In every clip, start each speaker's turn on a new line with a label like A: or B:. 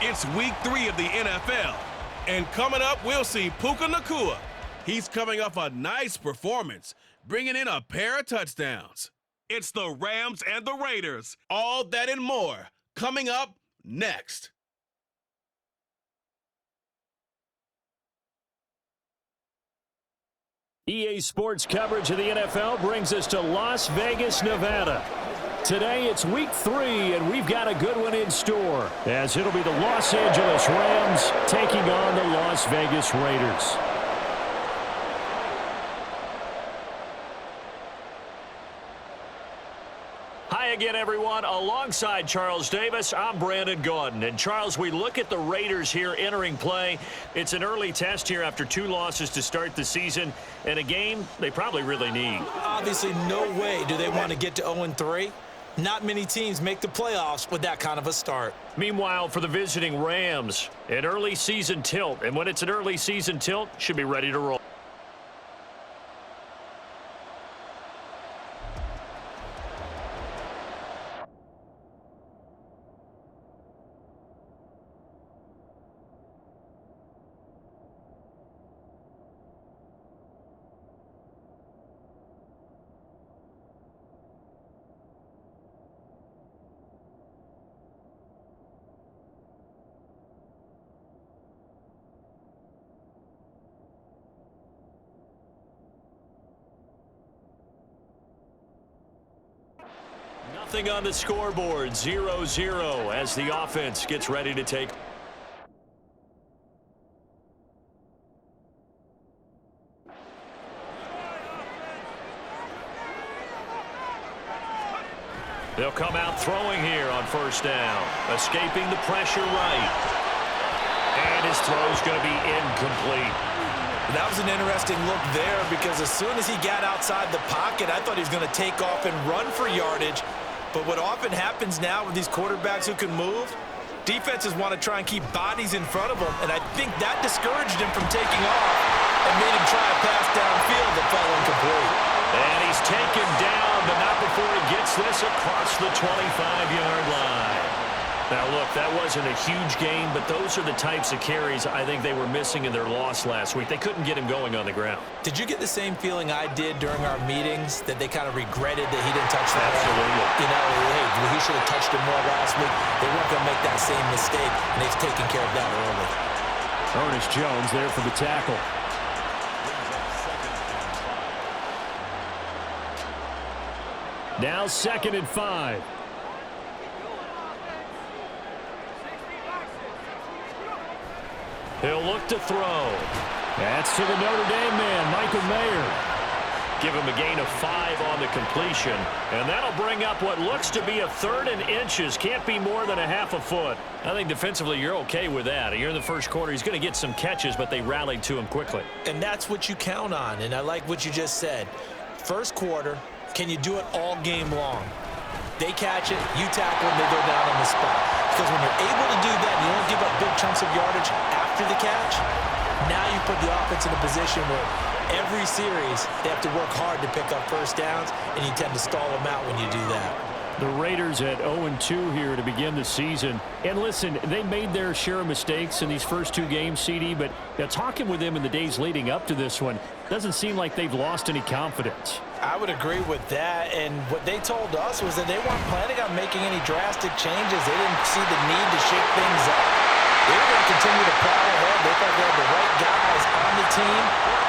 A: It's week 3 of the NFL. And coming up, we'll see Puka Nacua. He's coming off a nice performance, bringing in a pair of touchdowns. It's the Rams and the Raiders. All that and more coming up next.
B: EA Sports coverage of the NFL brings us to Las Vegas, Nevada. Today it's week 3, and we've got a good one in store, as it'll be the Los Angeles Rams taking on the Las Vegas Raiders. Hi again, everyone. Alongside Charles Davis, I'm Brandon Gaudin. And, Charles, we look at the Raiders here entering play. It's an early test here after 2 losses to start the season, and a game they probably really need.
C: Obviously, no way do they want to get to 0-3. Not many teams make the playoffs with that kind of a start.
B: Meanwhile, for the visiting Rams, an early season tilt. And when it's an early season tilt, should be ready to roll. Nothing on the scoreboard, 0-0 as the offense gets ready to take. They'll come out throwing here on first down, escaping the pressure right. And his throw's going to be incomplete.
C: That was an interesting look there because as soon as he got outside the pocket, I thought he was going to take off and run for yardage. But what often happens now with these quarterbacks who can move, defenses want to try and keep bodies in front of them, and I think that discouraged him from taking off and made him try a pass downfield that fell incomplete.
B: And he's taken down, but not before he gets this across the 25-yard line. Now, look, that wasn't a huge gain, but those are the types of carries I think they were missing in their loss last week. They couldn't get him going on the ground.
C: Did you get the same feeling I did during our meetings, that they kind of regretted that he didn't touch that?
B: Absolutely.
C: You know, hey, he should have touched him more last week. They weren't going to make that same mistake, and they've taken care of that early.
B: Ernest Jones there for the tackle. Now 2nd and 5. He'll look to throw. That's to the Notre Dame man, Michael Mayer. Give him a gain of 5 on the completion. And that'll bring up what looks to be a 3rd and inches. Can't be more than a half a foot. I think defensively you're okay with that. Here in the first quarter, he's going to get some catches, but they rallied to him quickly.
C: And that's what you count on, and I like what you just said. First quarter, can you do it all game long? They catch it, you tackle them, they go down on the spot. Because when you're able to do that and you don't give up big chunks of yardage after the catch, now you put the offense in a position where every series they have to work hard to pick up first downs, and you tend to stall them out when you do that.
B: The Raiders at 0-2 here to begin the season. And listen, they made their share of mistakes in these first 2 games, CD, but talking with them in the days leading up to this one, doesn't seem like they've lost any confidence.
C: I would agree with that, and what they told us was that they weren't planning on making any drastic changes. They didn't see the need to shake things up. They were going to continue to plow ahead. They thought they had the right guys on the team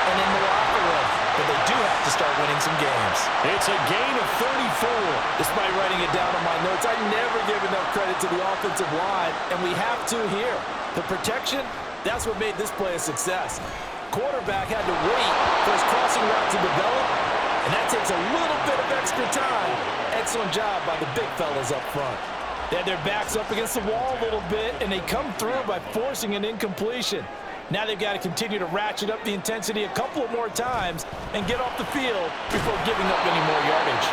C: and in the locker room, but they do have to start winning some games.
B: It's a gain of 34.
C: Despite writing it down on my notes, I never give enough credit to the offensive line, and we have to here. The protection, that's what made this play a success. Quarterback had to wait for his crossing route to develop, and that takes a little bit of extra time. Excellent job by the big fellas up front. They had their backs up against the wall a little bit, and they come through by forcing an incompletion. Now they've got to continue to ratchet up the intensity a couple of more times and get off the field before giving up any more yardage.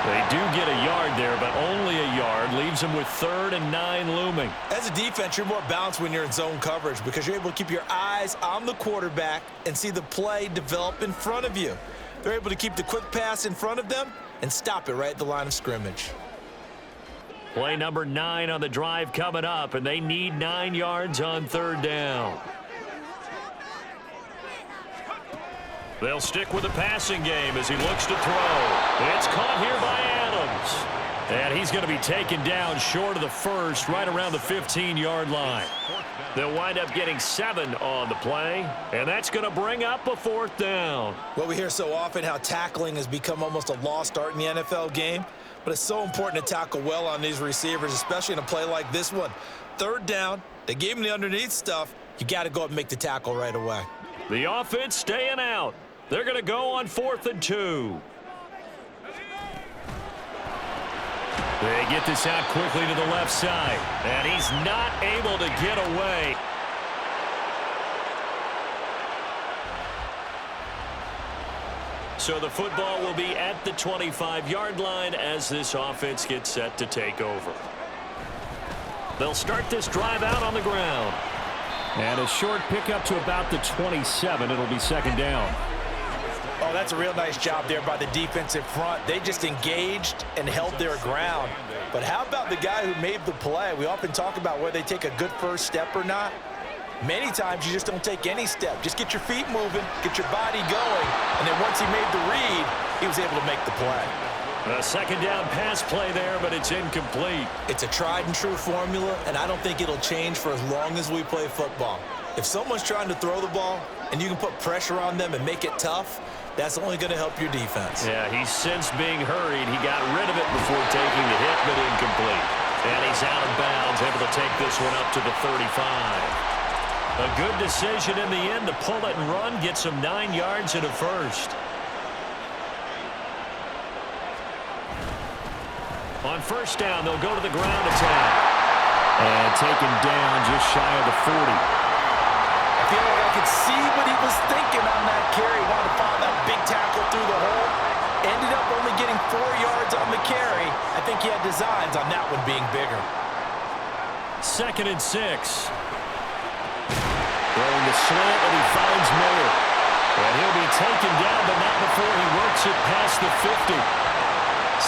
B: They do get a yard there, but only a yard. Leaves them with 3rd and 9 looming.
C: As a defense, you're more balanced when you're in zone coverage because you're able to keep your eyes on the quarterback and see the play develop in front of you. They're able to keep the quick pass in front of them and stop it right at the line of scrimmage.
B: Play number 9 on the drive coming up, and they need 9 yards on third down. They'll stick with the passing game as he looks to throw. It's caught here by Adams. And he's going to be taken down short of the first, right around the 15-yard line. They'll wind up getting 7 on the play, and that's going to bring up a 4th down.
C: Well, we hear so often how tackling has become almost a lost art in the NFL game, but it's so important to tackle well on these receivers, especially in a play like this one. 3rd down, they gave him the underneath stuff. You got to go up and make the tackle right away.
B: The offense staying out. They're going to go on 4th and 2. They get this out quickly to the left side, and he's not able to get away. So the football will be at the 25-yard line as this offense gets set to take over. They'll start this drive out on the ground.
D: And a short pickup to about the 27. It'll be 2nd down.
C: Oh, that's a real nice job there by the defensive front. They just engaged and held their ground. But how about the guy who made the play? We often talk about whether they take a good first step or not. Many times you just don't take any step. Just get your feet moving, get your body going, and then once he made the read, he was able to make the play.
B: A 2nd down pass play there, but it's incomplete.
C: It's a tried and true formula, and I don't think it'll change for as long as we play football. If someone's trying to throw the ball and you can put pressure on them and make it tough, that's only going to help your defense.
B: Yeah, he's since being hurried. He got rid of it before taking the hit, but incomplete. And he's out of bounds, able to take this one up to the 35. A good decision in the end to pull it and run, get some 9 yards and a first. On 1st down, they'll go to the ground attack.
D: And taken down just shy of the 40.
C: I feel like I could see what he was thinking on that carry. Wanted to follow that big tackle through the hole. Ended up only getting 4 yards on the carry. I think he had designs on that one being bigger.
B: 2nd and 6. Throwing the slant, and he finds Mayer. And he'll be taken down, but not before he works it past the 50.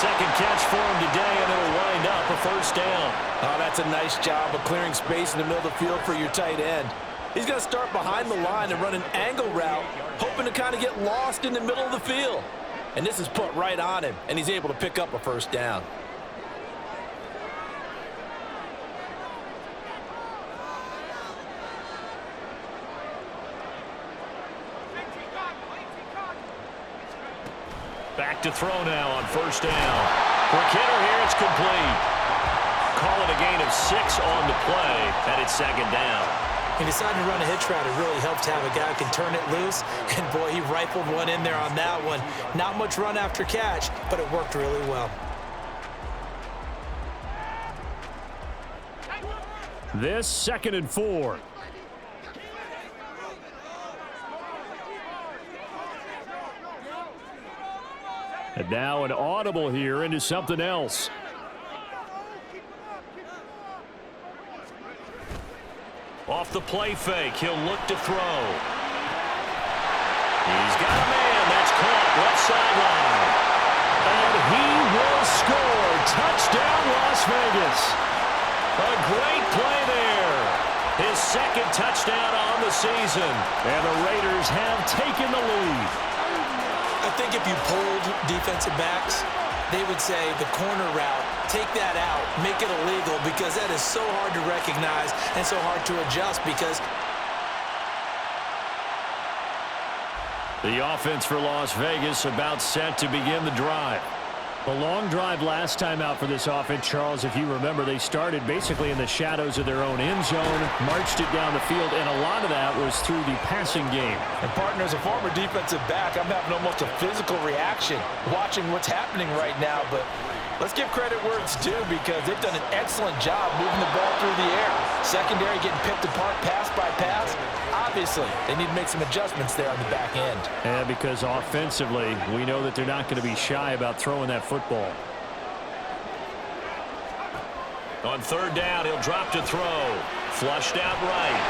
B: 2nd catch for him today, and it'll wind up a 1st down.
C: Oh, that's a nice job of clearing space in the middle of the field for your tight end. He's going to start behind the line and run an angle route, hoping to kind of get lost in the middle of the field. And this is put right on him, and he's able to pick up a 1st down.
B: Back to throw now on 1st down. For Kidder here, it's complete. Call it a gain of 6 on the play, and it's 2nd down.
C: He decided to run a hitch route. It really helped to have a guy who can turn it loose. And, boy, he rifled one in there on that one. Not much run after catch, but it worked really well.
D: This 2nd and 4. And now an audible here into something else.
B: Off the play fake, he'll look to throw. He's got a man. That's caught left sideline. And he will score. Touchdown, Las Vegas. A great play there. His 2nd touchdown on the season.
D: And the Raiders have taken the lead.
C: I think if you polled defensive backs, they would say the corner route, take that out, make it illegal, because that is so hard to recognize and so hard to adjust because
D: the offense for Las Vegas about set to begin the drive. A long drive last time out for this offense, Charles. If you remember, they started basically in the shadows of their own end zone, marched it down the field, and a lot of that was through the passing game.
C: And, partner, as a former defensive back, I'm having almost a physical reaction watching what's happening right now. But let's give credit where it's due because they've done an excellent job moving the ball through the air. Secondary getting picked apart pass by pass. Obviously, they need to make some adjustments there on the back end.
D: And because offensively, we know that they're not going to be shy about throwing that football.
B: On 3rd down, he'll drop to throw. Flushed out right.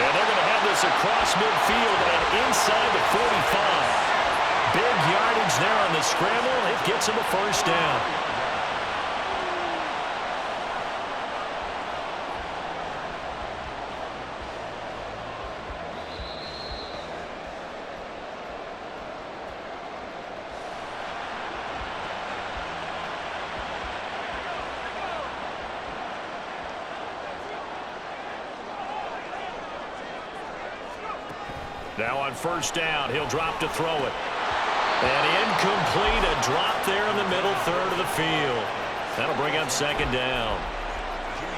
B: And they're going to have this across midfield and inside the 45. Big yardage there on the scramble. It gets him a first down. Now on first down, he'll drop to throw it. And incomplete, a drop there in the middle third of the field. That'll bring up second down.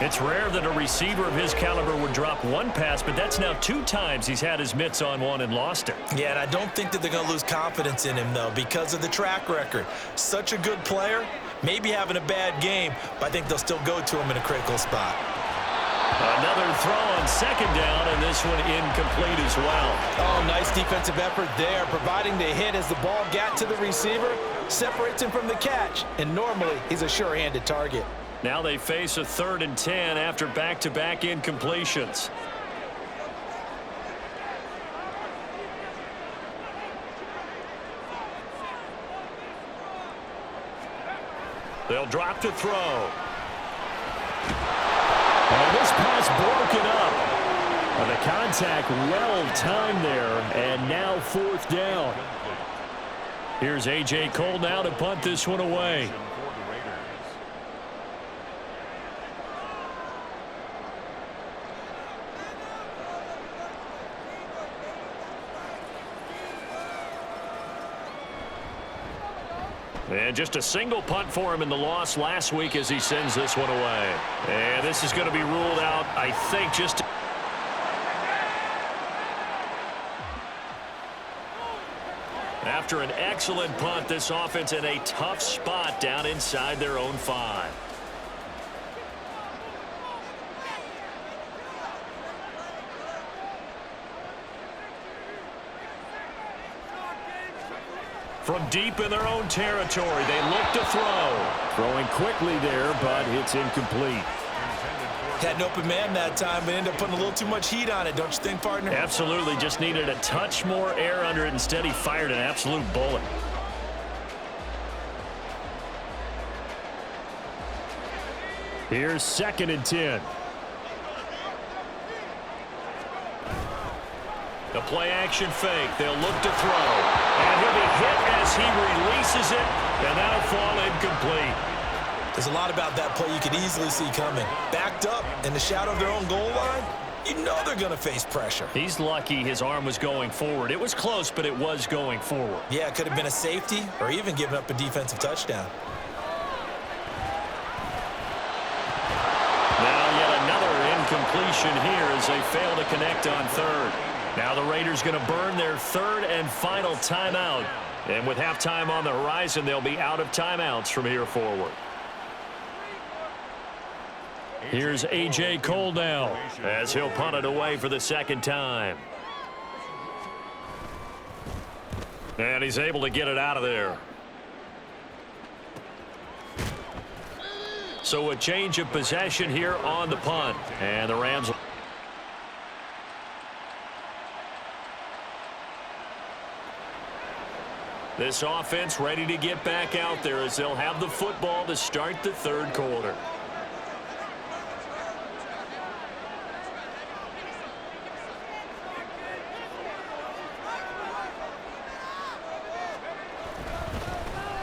B: It's rare that a receiver of his caliber would drop one pass, but that's now 2 times he's had his mitts on one and lost it.
C: Yeah, and I don't think that they're going to lose confidence in him, though, because of the track record. Such a good player, maybe having a bad game, but I think they'll still go to him in a critical spot.
B: Another throw on second down, and this one incomplete as well.
C: Oh, nice defensive effort there, providing the hit as the ball got to the receiver, separates him from the catch, and normally he's a sure-handed target.
B: Now they face a 3rd and 10 after back-to-back incompletions. They'll drop to throw.
D: And this pass broken up. And the contact well-timed there, and now 4th down.
B: Here's A.J. Cole now to punt this one away. And just a single punt for him in the loss last week as he sends this one away. And this is going to be ruled out, I think, just after an excellent punt, this offense in a tough spot down inside their own 5. From deep in their own territory, they look to throw.
D: Throwing quickly there, but it's incomplete.
C: Had an open man that time, but ended up putting a little too much heat on it, don't you think, partner?
B: Absolutely. Just needed a touch more air under it. Instead, he fired an absolute bullet.
D: Here's 2nd and 10.
B: The play-action fake. They'll look to throw. And he'll be hit as he releases it, and that'll fall incomplete.
C: There's a lot about that play you could easily see coming. Backed up in the shadow of their own goal line, you know they're going to face pressure.
B: He's lucky his arm was going forward. It was close, but it was going forward.
C: Yeah, it could have been a safety or even given up a defensive touchdown.
B: Now yet another incompletion here as they fail to connect on 3rd. Now the Raiders going to burn their 3rd and final timeout. And with halftime on the horizon, they'll be out of timeouts from here forward. Here's A.J. Cole now as he'll punt it away for the 2nd time. And he's able to get it out of there. So a change of possession here on the punt. And the Rams... This offense ready to get back out there as they'll have the football to start the 3rd quarter.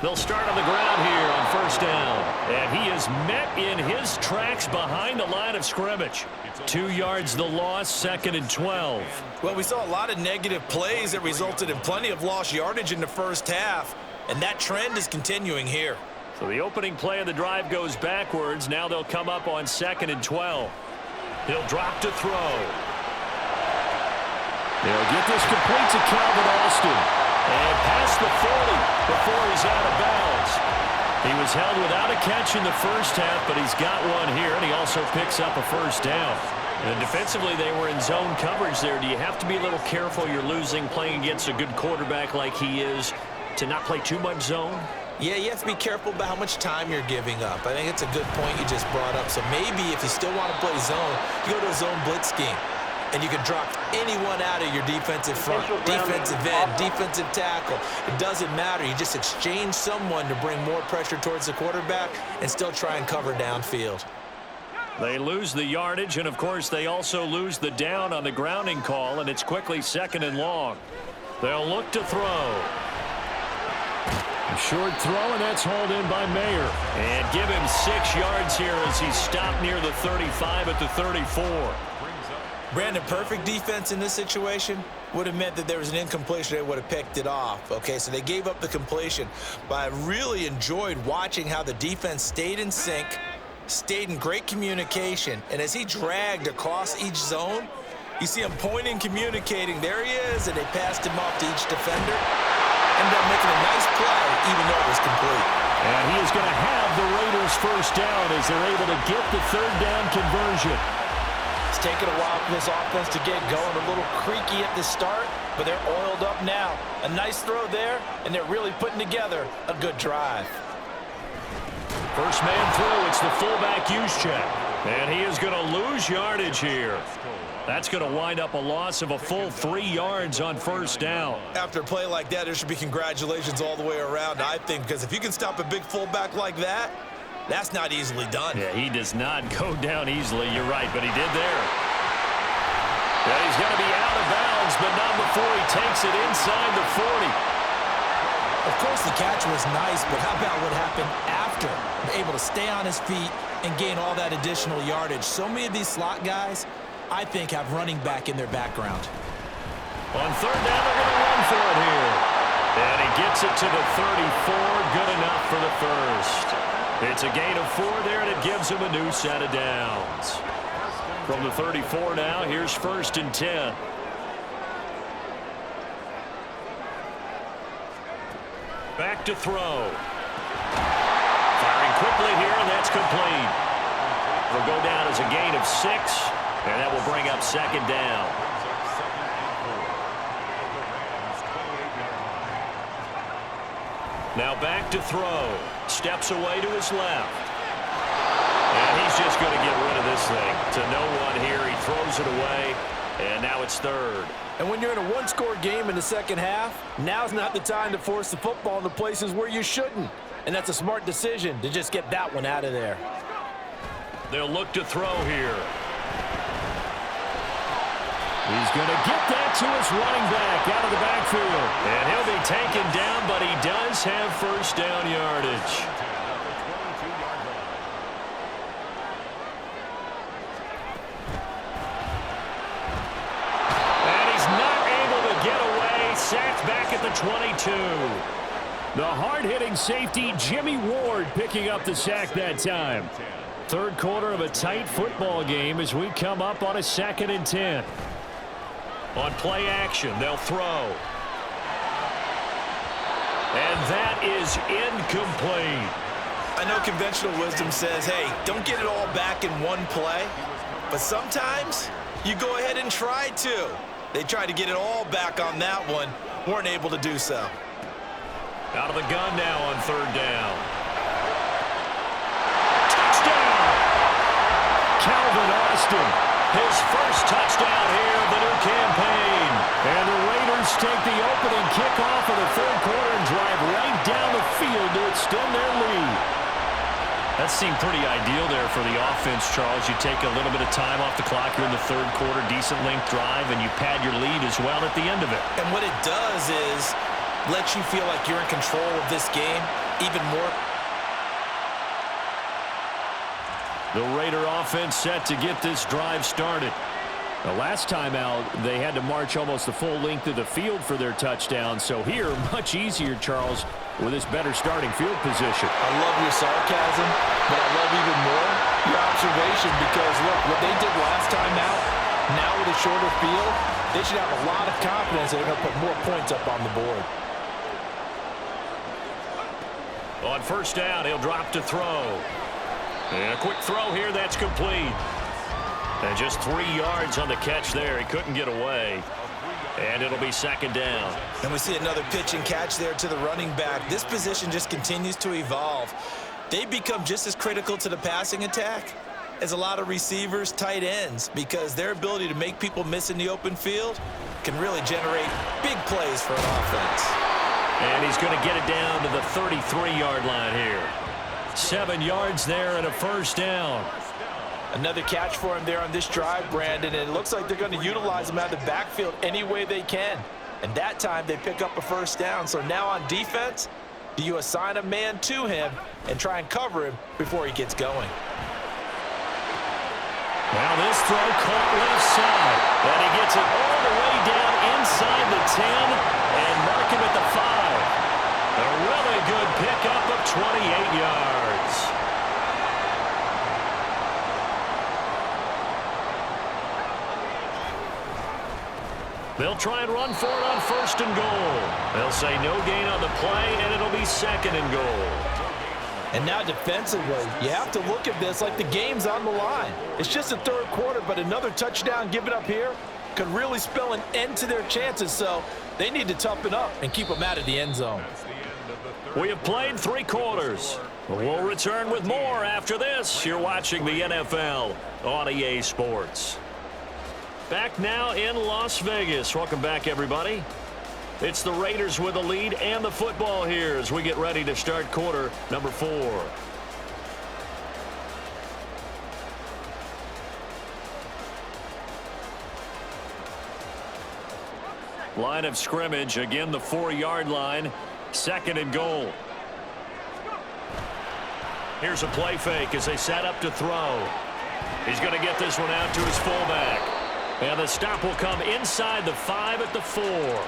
B: They'll start on the ground here on 1st down. And he is met in his tracks behind the line of scrimmage. 2 yards the loss, 2nd and 12.
C: Well, we saw a lot of negative plays that resulted in plenty of lost yardage in the first half, and that trend is continuing here.
B: So the opening play of the drive goes backwards. Now they'll come up on 2nd and 12. He'll drop to throw.
D: They'll get this complete to Calvin Austin.
B: And past the 40 before he's out of bounds. He was held without a catch in the first half, but he's got one here, and he also picks up a first down. And defensively, they were in zone coverage there. Do you have to be a little careful? You're losing playing against a good quarterback like he is to not play too much zone?
C: Yeah, you have to be careful about how much time you're giving up. I think it's a good point you just brought up. So maybe if you still want to play zone, you go to a zone blitz scheme. and you can drop anyone out of your defensive front, defensive end, defensive tackle. It doesn't matter. You just exchange someone to bring more pressure towards the quarterback and still try and cover downfield.
B: They lose the yardage, and, of course, they also lose the down on the grounding call, and it's quickly 2nd and long. They'll look to throw.
D: A short throw, and that's hauled in by Mayer.
B: And give him 6 yards here as he stopped near the 35 at the 34.
C: Brandon, perfect defense in this situation would have meant that there was an incompletion. They would have picked it off. Okay, so they gave up the completion. But I really enjoyed watching how the defense stayed in sync, stayed in great communication. And as he dragged across each zone, you see him pointing, communicating. There he is, and they passed him off to each defender. Ended up making a nice play, even though it was complete.
D: And he is going to have the Raiders first down as they're able to get the 3rd down conversion.
C: It's taken a while for this offense to get going. A little creaky at the start, but they're oiled up now. A nice throw there, and they're really putting together a good drive.
B: First man through, it's the fullback use check. And he is going to lose yardage here. That's going to wind up a loss of a full 3 yards on first down.
C: After a play like that, there should be congratulations all the way around, I think, because if you can stop a big fullback like that, that's not easily done.
B: Yeah, he does not go down easily. You're right, but he did there. Yeah, he's going to be out of bounds, but not before he takes it inside the 40.
C: Of course, the catch was nice, but how about what happened after? Able to stay on his feet and gain all that additional yardage. So many of these slot guys, I think, have running back in their background.
B: On 3rd down, they're going to run for it here. And he gets it to the 34. Good enough for the first. It's a gain of 4 there, and it gives him a new set of downs. From the 34 now, here's 1st and 10. Back to throw. Firing quickly here, and that's complete. It'll go down as a gain of 6, and that will bring up 2nd down. Now back to throw. Steps away to his left. And he's just going to get rid of this thing. To no one here. He throws it away, and now it's 3rd.
C: And when you're in a one-score game in the second half, now's not the time to force the football into places where you shouldn't. And that's a smart decision to just get that one out of there.
B: They'll look to throw here.
D: He's going to get that to his running back out of the backfield.
B: And he'll be taken down, but he does have first down yardage. And he's not able to get away. Sacked back at the 22.
D: The hard-hitting safety, Jimmy Ward, picking up the sack that time. 3rd quarter of a tight football game as we come up on a 2nd and 10.
B: On play action, they'll throw. And that is incomplete.
C: I know conventional wisdom says, hey, don't get it all back in one play. But sometimes you go ahead and try to. They tried to get it all back on that one. Weren't able to do so.
B: Out of the gun now on 3rd down. Touchdown!
D: Calvin Austin.
B: His first touchdown here of the new campaign.
D: And the Raiders take the opening kickoff of the 3rd quarter and drive right down the field to extend their lead.
B: That seemed pretty ideal there for the offense, Charles. You take a little bit of time off the clock here in the 3rd quarter, decent length drive, and you pad your lead as well at the end of it.
C: And what it does is let you feel like you're in control of this game even more.
B: The Raider offense set to get this drive started.
D: The last time out, they had to march almost the full length of the field for their touchdown. So here, much easier, Charles, with this better starting field position.
C: I love your sarcasm, but I love even more your observation because, look, what they did last time out, now with a shorter field, they should have a lot of confidence they're going to put more points up on the board.
B: On 1st down, he'll drop to throw. And a quick throw here, that's complete. And just 3 yards on the catch there. He couldn't get away. And it'll be 2nd down.
C: And we see another pitch and catch there to the running back. This position just continues to evolve. They become just as critical to the passing attack is a lot of receivers, tight ends, because their ability to make people miss in the open field can really generate big plays for an offense.
B: And he's going to get it down to the 33-yard line here. 7 yards there and a first down.
C: Another catch for him there on this drive, Brandon, and it looks like they're going to utilize him out of the backfield any way they can. And that time they pick up a first down. So now on defense, do you assign a man to him and try and cover him before he gets going?
B: Now this throw caught left side. And he gets it all the way down inside the 10 and mark him at the 5. A really good pickup of 28 yards. They'll try and run for it on 1st and goal. They'll say no gain on the play, and it'll be 2nd and goal.
C: And now defensively, you have to look at this like the game's on the line. It's just the 3rd quarter, but another touchdown given up here could really spell an end to their chances, so they need to toughen up and keep them out of the end zone.
B: We have played 3 quarters. We'll return with more after this. You're watching the NFL on EA Sports. Back now in Las Vegas. Welcome back, everybody. It's the Raiders with the lead and the football here as we get ready to start quarter number 4. Line of scrimmage, again the 4-yard line. 2nd and goal. Here's a play fake as they set up to throw. He's going to get this one out to his fullback. And the stop will come inside the 5 at the 4.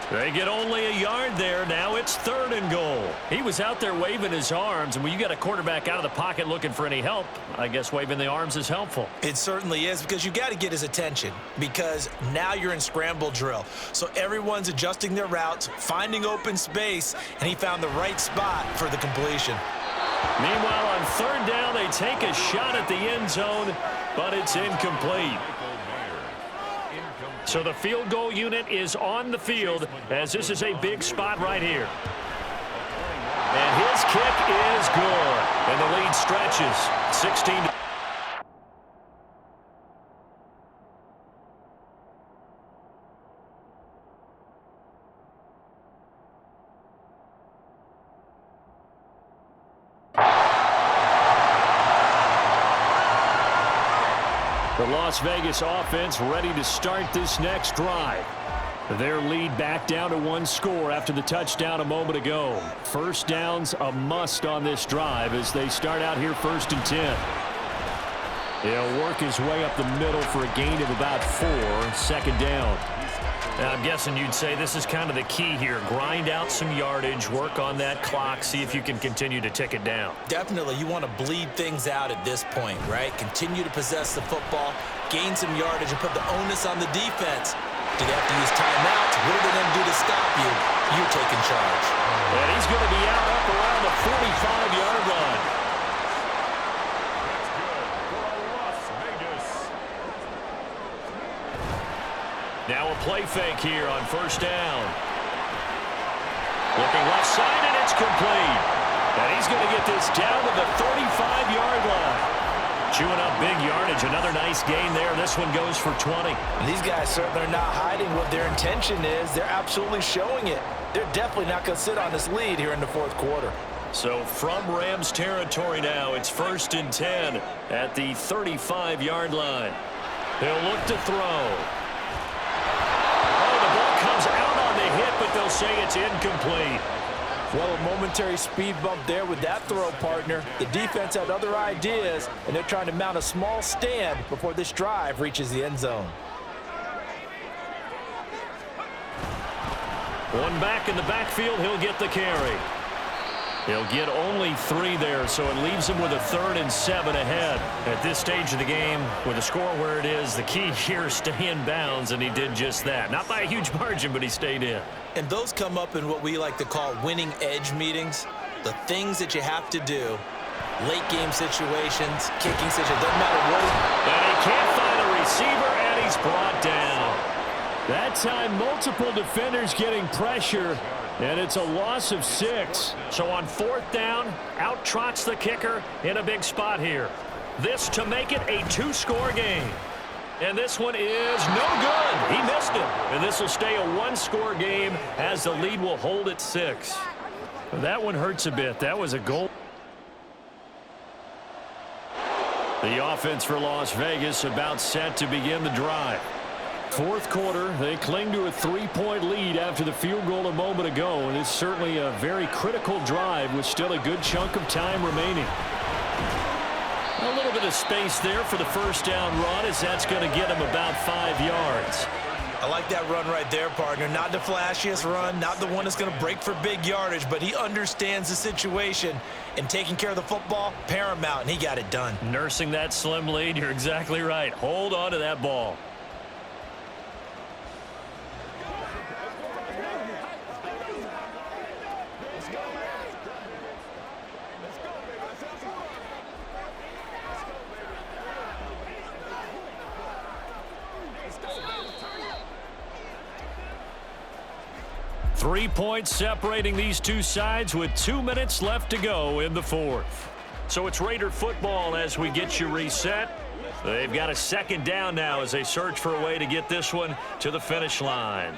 B: They get only a yard there. Now it's 3rd and goal. He was out there waving his arms, and when you got a quarterback out of the pocket looking for any help, I guess waving the arms is helpful.
C: It certainly is, because you got to get his attention, because now you're in scramble drill. So everyone's adjusting their routes, finding open space, and he found the right spot for the completion.
B: Meanwhile, on 3rd down, they take a shot at the end zone, but it's incomplete. So the field goal unit is on the field as this is a big spot right here. And his kick is good. And the lead stretches 16. The Las Vegas offense ready to start this next drive. Their lead back down to 1 score after the touchdown a moment ago. First down's a must on this drive as they start out here 1st and 10. He'll work his way up the middle for a gain of about 4. 2nd down. Now, I'm guessing you'd say this is kind of the key here. Grind out some yardage, work on that clock, see if you can continue to tick it down.
C: Definitely, you want to bleed things out at this point, right? Continue to possess the football, gain some yardage, and put the onus on the defense. Do they have to use timeouts? What are they going to do to stop you? You're taking charge.
B: And he's going to be out up around the 45-yard line. Now a play fake here on 1st down. Looking left side, and it's complete. And he's going to get this down to the 35-yard line. Chewing up big yardage. Another nice gain there. This one goes for 20.
C: And these guys certainly are not hiding what their intention is. They're absolutely showing it. They're definitely not going to sit on this lead here in the 4th quarter.
B: So from Rams territory now, it's 1st and 10 at the 35-yard line. They'll look to throw. Comes out on the hit, but they'll say it's incomplete.
C: Well, a momentary speed bump there with that throw, partner. The defense had other ideas, and they're trying to mount a small stand before this drive reaches the end zone.
B: One back in the backfield, he'll get the carry. He'll get only 3 there, so it leaves him with a 3rd and 7 ahead. At this stage of the game, with the score where it is, the key here is stay in bounds, and he did just that. Not by a huge margin, but he stayed in.
C: And those come up in what we like to call winning edge meetings. The things that you have to do, late game situations, kicking situations, doesn't matter what.
B: And he can't find a receiver, and he's brought down.
D: That time, multiple defenders getting pressure. And it's a loss of 6.
B: So on 4th down, out trots the kicker in a big spot here. this to make it a two-score game. And this one is no good. He missed it. And this will stay a one-score game as the lead will hold at 6.
D: That one hurts a bit. That was a goal. The offense for Las Vegas about set to begin the drive. Fourth quarter, they cling to a 3-point lead after the field goal a moment ago, and it's certainly a very critical drive with still a good chunk of time remaining. A little bit of space there for the first down run, as that's going to get him about 5 yards.
C: I like that run right there, partner. Not the flashiest run, not the one that's going to break for big yardage, but he understands the situation, and taking care of the football, paramount, and he got it done.
B: Nursing that slim lead, you're exactly right. Hold on to that ball. Three points separating these two sides with 2 minutes left to go in the fourth. So it's Raider football as we get you reset. They've got a second down now as they search for a way to get this one to the finish line.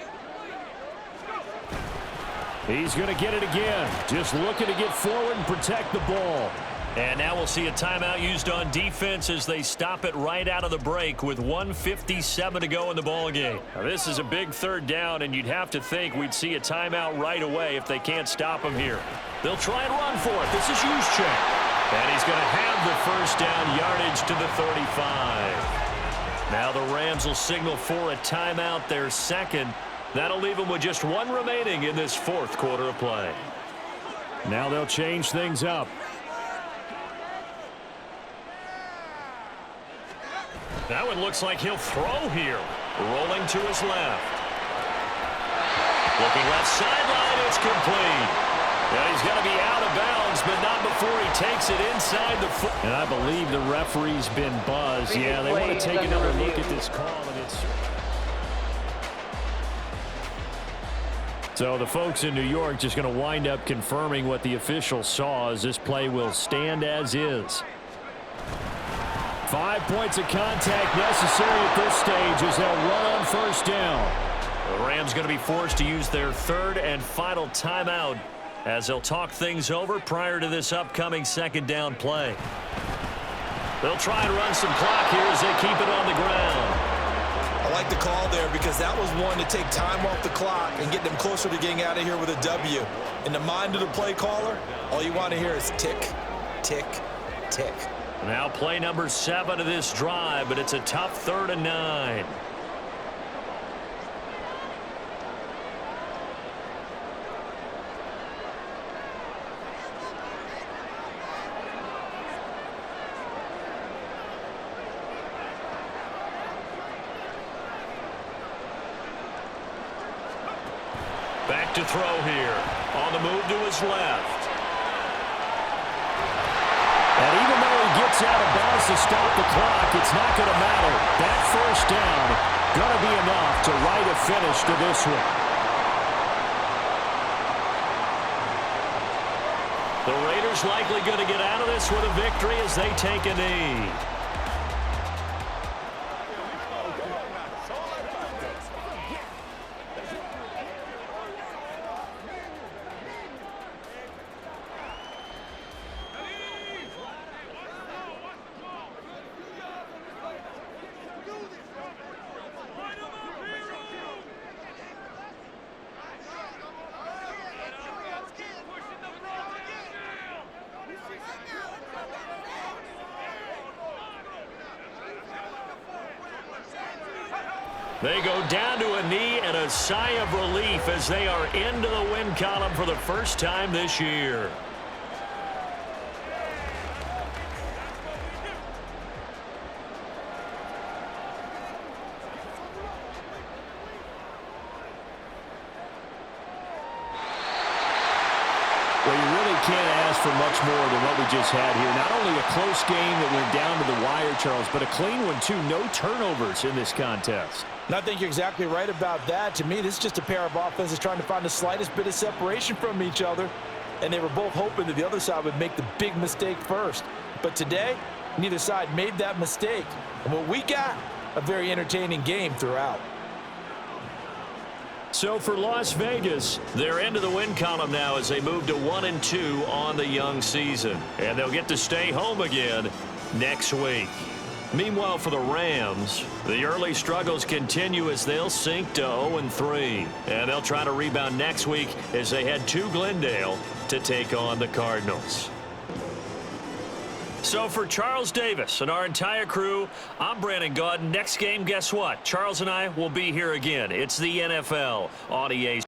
D: He's going to get it again. Just looking to get forward and protect the ball.
B: And now we'll see a timeout used on defense as they stop it right out of the break with 1:57 to go in the ballgame. Now, this is a big third down, and you'd have to think we'd see a timeout right away if they can't stop him here. They'll try and run for it. This is Juszczyk. And he's going to have the first down, yardage to the 35. Now the Rams will signal for a timeout, their second. That'll leave them with just one remaining in this fourth quarter of play.
D: Now they'll change things up.
B: That one looks like he'll throw here. Rolling to his left. Looking left sideline, it's complete. Yeah, he's got to be out of bounds, but not before he takes it inside the foot.
D: And I believe the referee's been buzzed. Yeah, they want to take another look at this call. And it's... So the folks in New York just going to wind up confirming what the official saw, as this play will stand as is. 5 points of contact necessary at this stage as they'll run on first down.
B: The Rams going to be forced to use their third and final timeout as they'll talk things over prior to this upcoming second down play. They'll try and run some clock here as they keep it on the ground.
C: I like the call there because that was one to take time off the clock and get them closer to getting out of here with a W. In the mind of the play caller, all you want to hear is tick, tick, tick.
B: Now play number 7 of this drive, but it's a tough 3rd and 9. Back to throw here. On the move to his left.
D: And even though he gets out of bounds to stop the clock, it's not going to matter. That first down going to be enough to write a finish to this one.
B: The Raiders likely going to get out of this with a victory as they take a knee. They go down to a knee and a sigh of relief as they are into the win column for the first time this year.
D: Well, you really can't ask for much more than what we just had here. Not only a close game that went down to the wire, Charles, but a clean one, too. No turnovers in this contest.
C: And I think you're exactly right about that. To me, this is just a pair of offenses trying to find the slightest bit of separation from each other. And they were both hoping that the other side would make the big mistake first. But today, Neither side made that mistake. And what we got, a very entertaining game throughout.
B: So for Las Vegas, they're into the win column now as they move to 1-2 on the young season. And they'll get to stay home again next week. Meanwhile, for the Rams, the early struggles continue as they'll sink to 0-3. And they'll try to rebound next week as they head to Glendale to take on the Cardinals. So for Charles Davis and our entire crew, I'm Brandon Gaudin. Next game, guess what? Charles and I will be here again. It's the NFL on EA.